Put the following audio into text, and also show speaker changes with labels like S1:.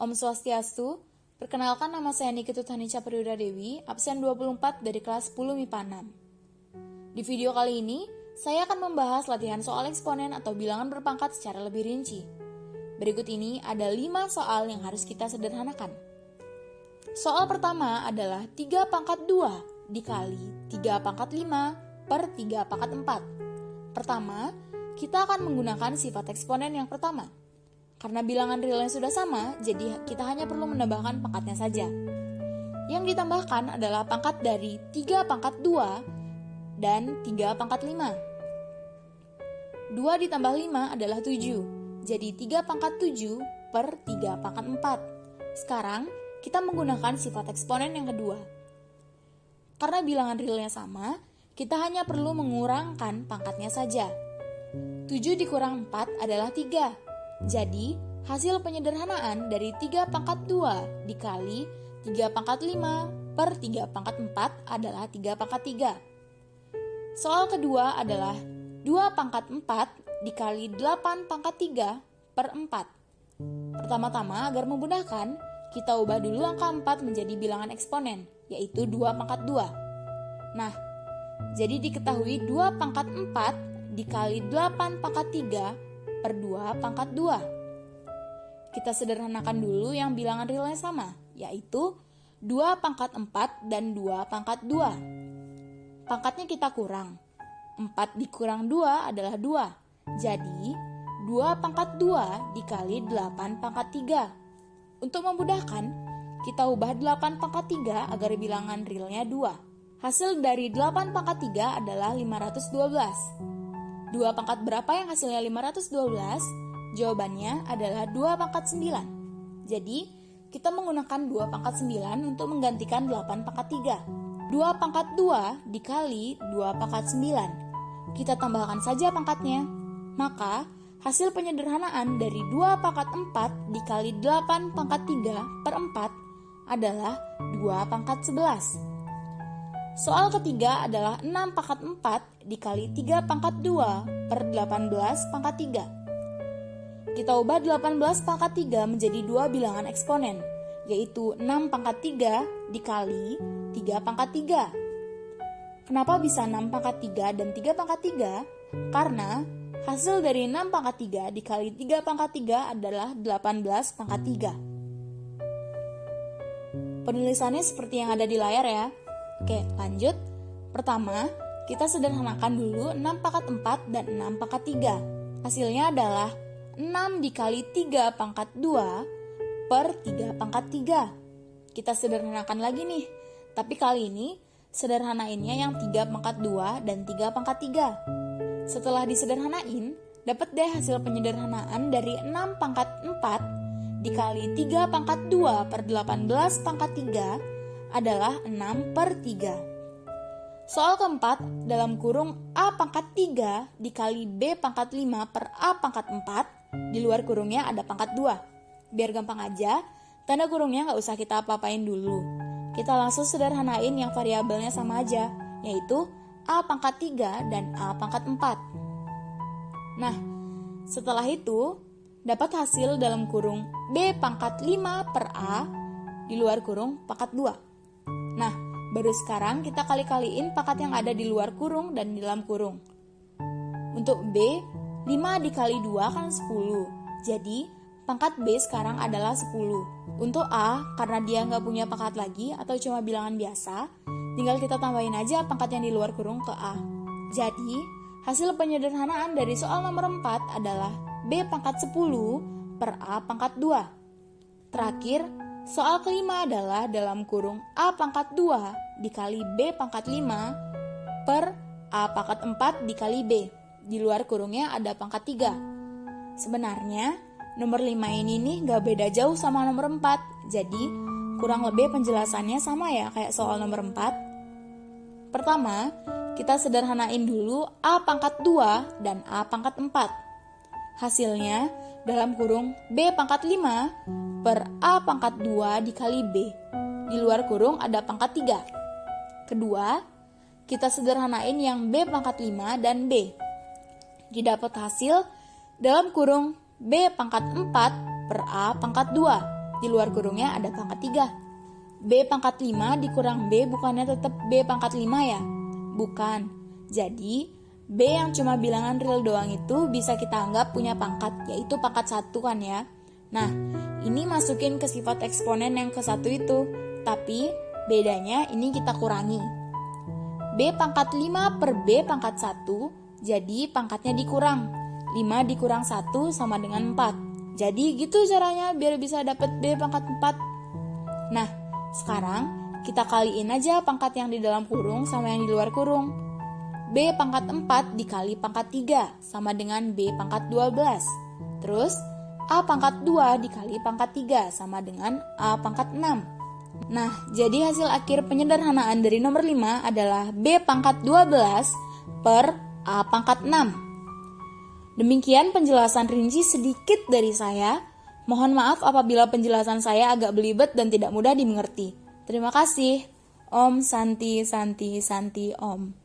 S1: Om Swastiastu, perkenalkan nama saya Nikita Tanica Priuda Dewi, absen 24 dari kelas 10 MIPA 6. Di video kali ini, saya akan membahas latihan soal eksponen atau bilangan berpangkat secara lebih rinci. Berikut ini ada 5 soal yang harus kita sederhanakan. Soal pertama adalah 3 pangkat 2 dikali 3 pangkat 5 per 3 pangkat 4. Pertama, kita akan menggunakan sifat eksponen yang pertama. Karena bilangan realnya sudah sama, jadi kita hanya perlu menambahkan pangkatnya saja. Yang ditambahkan adalah pangkat dari 3 pangkat 2 dan 3 pangkat 5. 2 ditambah 5 adalah 7, jadi 3 pangkat 7 per 3 pangkat 4. Sekarang, kita menggunakan sifat eksponen yang kedua. Karena bilangan realnya sama, kita hanya perlu mengurangkan pangkatnya saja. 7 dikurang 4 adalah 3. Jadi, hasil penyederhanaan dari 3 pangkat 2 dikali 3 pangkat 5 per 3 pangkat 4 adalah 3 pangkat 3. Soal kedua adalah 2 pangkat 4 dikali 8 pangkat 3 per 4. Pertama-tama, agar memudahkan, kita ubah dulu angka 4 menjadi bilangan eksponen, yaitu 2 pangkat 2. Nah, jadi diketahui 2 pangkat 4 dikali 8 pangkat 3 per 2 pangkat 2. Kita sederhanakan dulu yang bilangan realnya sama, yaitu 2 pangkat 4 dan 2 pangkat 2. Pangkatnya kita kurang. 4 dikurang 2 adalah 2. Jadi, 2 pangkat 2 dikali 8 pangkat 3. Untuk memudahkan, kita ubah 8 pangkat 3 agar bilangan realnya 2. Hasil dari 8 pangkat 3 adalah 512. 2 pangkat berapa yang hasilnya 512? Jawabannya adalah 2 pangkat 9. Jadi, kita menggunakan 2 pangkat 9 untuk menggantikan 8 pangkat 3. 2 pangkat 2 dikali 2 pangkat 9. Kita tambahkan saja pangkatnya. Maka, hasil penyederhanaan dari 2 pangkat 4 dikali 8 pangkat 3 per 4 adalah 2 pangkat 11. Soal ketiga adalah 6 pangkat 4 dikali 3 pangkat 2 per 18 pangkat 3. Kita ubah 18 pangkat 3 menjadi 2 bilangan eksponen, yaitu 6 pangkat 3 dikali 3 pangkat 3. Kenapa bisa 6 pangkat 3 dan 3 pangkat 3? Karena hasil dari 6 pangkat 3 dikali 3 pangkat 3 adalah 18 pangkat 3. Penulisannya seperti yang ada di layar ya. Oke, lanjut. Pertama, kita sederhanakan dulu 6 pangkat 4 dan 6 pangkat 3. Hasilnya adalah 6 dikali 3 pangkat 2 per 3 pangkat 3. Kita sederhanakan lagi nih. Tapi kali ini, sederhanainnya yang 3 pangkat 2 dan 3 pangkat 3. Setelah disederhanain, dapat deh hasil penyederhanaan dari 6 pangkat 4 dikali 3 pangkat 2 per 18 pangkat 3 adalah 6 per 3. Soal keempat, dalam kurung A pangkat 3 dikali B pangkat 5 per A pangkat 4, di luar kurungnya ada pangkat 2. Biar gampang aja, tanda kurungnya nggak usah kita apa-apain dulu. Kita langsung sederhanain yang variabelnya sama aja, yaitu A pangkat 3 dan A pangkat 4. Nah, setelah itu, dapat hasil dalam kurung B pangkat 5 per A, di luar kurung pangkat 2. Nah, baru sekarang kita kali-kaliin pangkat yang ada di luar kurung dan di dalam kurung. Untuk B, 5 dikali 2 kan 10. Jadi, pangkat B sekarang adalah 10. Untuk A, karena dia nggak punya pangkat lagi atau cuma bilangan biasa, tinggal kita tambahin aja pangkat yang di luar kurung ke A. Jadi, hasil penyederhanaan dari soal nomor 4 adalah B pangkat 10 per A pangkat 2. Terakhir, soal kelima adalah dalam kurung A pangkat 2 dikali B pangkat 5 per A pangkat 4 dikali B. Di luar kurungnya ada pangkat 3. Sebenarnya, nomor 5 ini nih gak beda jauh sama nomor 4. Jadi, kurang lebih penjelasannya sama ya kayak soal nomor 4. Pertama, kita sederhanain dulu A pangkat 2 dan A pangkat 4. Hasilnya, dalam kurung B pangkat 5 per A pangkat 2 dikali B. Di luar kurung ada pangkat 3. Kedua, kita sederhanain yang B pangkat 5 dan B. Didapat hasil dalam kurung B pangkat 4 per A pangkat 2. di luar kurungnya ada pangkat 3. B pangkat 5 dikurang B bukannya tetap B pangkat 5 ya? Bukan. Jadi, B yang cuma bilangan real doang itu bisa kita anggap punya pangkat, yaitu pangkat 1 kan ya. Nah, ini masukin ke sifat eksponen yang ke 1 itu, tapi bedanya ini kita kurangi. B pangkat 5 per B pangkat 1, jadi pangkatnya dikurang. 5 dikurang 1 sama dengan 4. Jadi gitu caranya biar bisa dapat B pangkat 4. Nah, sekarang kita kaliin aja pangkat yang di dalam kurung sama yang di luar kurung. B pangkat 4 dikali pangkat 3 sama dengan B pangkat 12. Terus, A pangkat 2 dikali pangkat 3 sama dengan A pangkat 6. Nah, jadi hasil akhir penyederhanaan dari nomor 5 adalah B pangkat 12 per A pangkat 6. Demikian penjelasan rinci sedikit dari saya. Mohon maaf apabila penjelasan saya agak belibet dan tidak mudah dimengerti. Terima kasih. Om Santi Santi Santi Om.